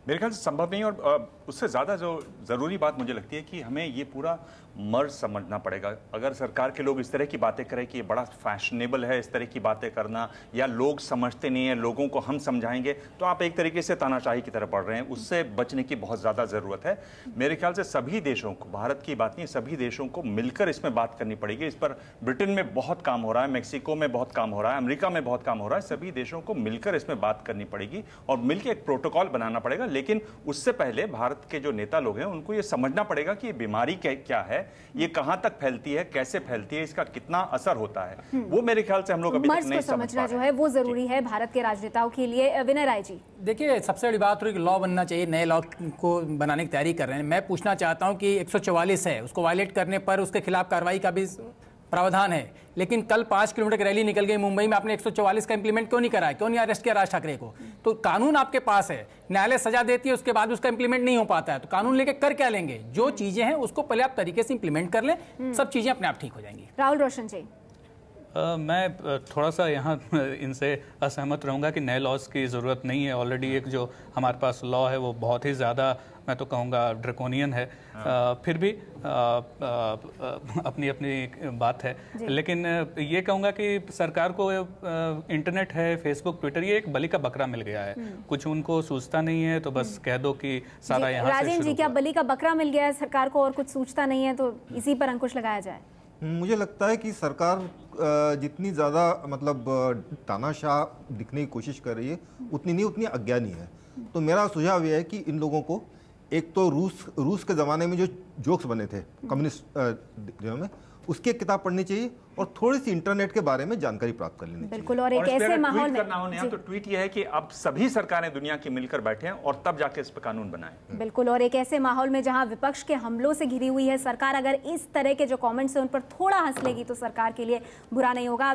मेरे ख्याल से संभव नहीं। और उससे ज़्यादा जो ज़रूरी बात मुझे लगती है कि हमें ये पूरा मर्ज समझना पड़ेगा। अगर सरकार के लोग इस तरह की बातें करें कि ये बड़ा फैशनेबल है इस तरह की बातें करना, या लोग समझते नहीं है, लोगों को हम समझाएंगे, तो आप एक तरीके से तानाशाही की तरफ बढ़ रहे हैं। उससे बचने की बहुत ज़्यादा ज़रूरत है। मेरे ख्याल से सभी देशों को, भारत की बात नहीं, सभी देशों को मिलकर इसमें बात करनी पड़ेगी। इस पर ब्रिटेन में बहुत काम हो रहा है, मैक्सिको में बहुत काम हो रहा है, अमेरिका में बहुत काम हो रहा है। सभी देशों को मिलकर इसमें बात करनी पड़ेगी और मिलकर एक प्रोटोकॉल बनाना पड़ेगा। लेकिन उससे पहले भारत के जो नेता लोग हैं उनको ये समझना पड़ेगा कि ये बीमारी क्या है, ये कहां तक फैलती है, कैसे फैलती है, इसका कितना असर होता है। वो मेरे ख्याल से हम लोग अभी तक नहीं समझना जो है वो जरूरी है भारत के राजनेताओं के लिए। विनय राय जी, देखिए, सबसे बड़ी बात कि लॉ बनना चाहिए, नए लॉ को बनाने की तैयारी कर रहे हैं। मैं पूछना चाहता हूं कि 144 है, उसको वायलेट करने पर उसके खिलाफ कार्रवाई का भी प्रावधान है, लेकिन कल 5 किलोमीटर की रैली निकल गई मुंबई में, आपने 144 का इंप्लीमेंट क्यों नहीं कराया, क्यों नहीं अरेस्ट किया राज ठाकरे को? तो कानून आपके पास है, न्यायालय सजा देती है, उसके बाद उसका इंप्लीमेंट नहीं हो पाता है, तो कानून लेके कर क्या लेंगे? जो चीजें हैं उसको पहले आप तरीके से इंप्लीमेंट कर लें, सब चीजें अपने आप ठीक हो जाएंगी। राहुल रोशन जी, मैं थोड़ा सा यहाँ इनसे असहमत रहूँगा कि नए लॉज की ज़रूरत नहीं है। ऑलरेडी एक जो हमारे पास लॉ है वो बहुत ही ज़्यादा, मैं तो कहूँगा, ड्रैकोनियन है। फिर भी अपनी अपनी बात है, लेकिन ये कहूँगा कि सरकार को इंटरनेट है, फेसबुक, ट्विटर, ये एक बलि का बकरा मिल गया है। कुछ उनको सूझता नहीं है तो बस कह दो कि सारा यहाँ से राजेंद्र जी, क्या बलि का बकरा मिल गया है सरकार को और कुछ सूझता नहीं है, तो इसी पर अंकुश लगाया जाए? मुझे लगता है कि सरकार जितनी ज़्यादा मतलब तानाशाह दिखने की कोशिश कर रही है उतनी नहीं, उतनी अज्ञानी है। तो मेरा सुझाव यह है कि इन लोगों को एक तो रूस के ज़माने में जो जोक्स बने थे कम्युनिस्ट दिनों में, उसकी एक किताब पढ़नी चाहिए और थोड़ी सी इंटरनेट के बारे में जानकारी प्राप्त कर लेनी चाहिए। बिल्कुल, और एक ऐसे माहौल में करना हो तो ट्वीट ये है कि अब सभी सरकारें दुनिया की मिलकर बैठे हैं और तब जाके इस पर कानून बनाएं। बिल्कुल, और एक ऐसे माहौल में जहां विपक्ष के हमलों से घिरी हुई है सरकार, अगर इस तरह के जो कमेंट्स हैं उन पर थोड़ा हंस लेगी तो सरकार के लिए बुरा नहीं होगा।